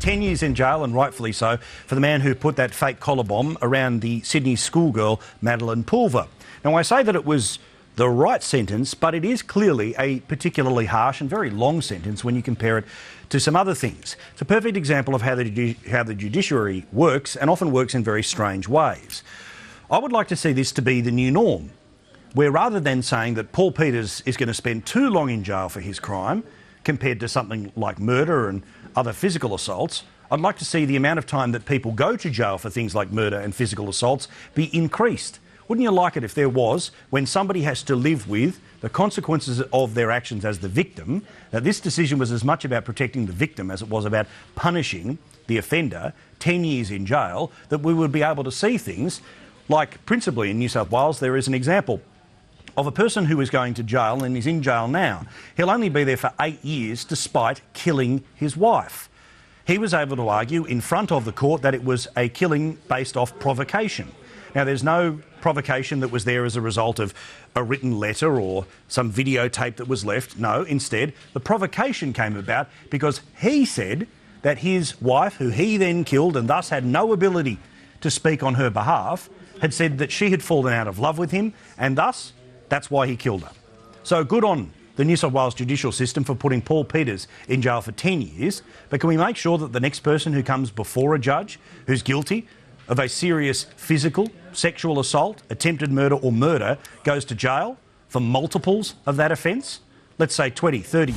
10 years in jail, and rightfully so, for the man who put that fake collar bomb around the Sydney schoolgirl Madeline Pulver. Now, I say that it was the right sentence, but it is clearly a particularly harsh and very long sentence when you compare it to some other things. It's a perfect example of how the judiciary works, and often works in very strange ways. I would like to see this to be the new norm, where rather than saying that Paul Peters is going to spend too long in jail for his crime, compared to something like murder and other physical assaults, I'd like to see the amount of time that people go to jail for things like murder and physical assaults be increased. Wouldn't you like it if there was, when somebody has to live with the consequences of their actions as the victim, that this decision was as much about protecting the victim as it was about punishing the offender, 10 years in jail, that we would be able to see things like, principally in New South Wales, there is an example of a person who is going to jail and is in jail now. He'll only be there for 8 years despite killing his wife. He was able to argue in front of the court that it was a killing based off provocation. Now, there's no provocation that was there as a result of a written letter or some videotape that was left. No, instead, the provocation came about because he said that his wife, who he then killed and thus had no ability to speak on her behalf, had said that she had fallen out of love with him, and thus that's why he killed her. So good on the New South Wales judicial system for putting Paul Peters in jail for 10 years, but can we make sure that the next person who comes before a judge who's guilty of a serious physical, sexual assault, attempted murder or murder goes to jail for multiples of that offence? Let's say 20, 30,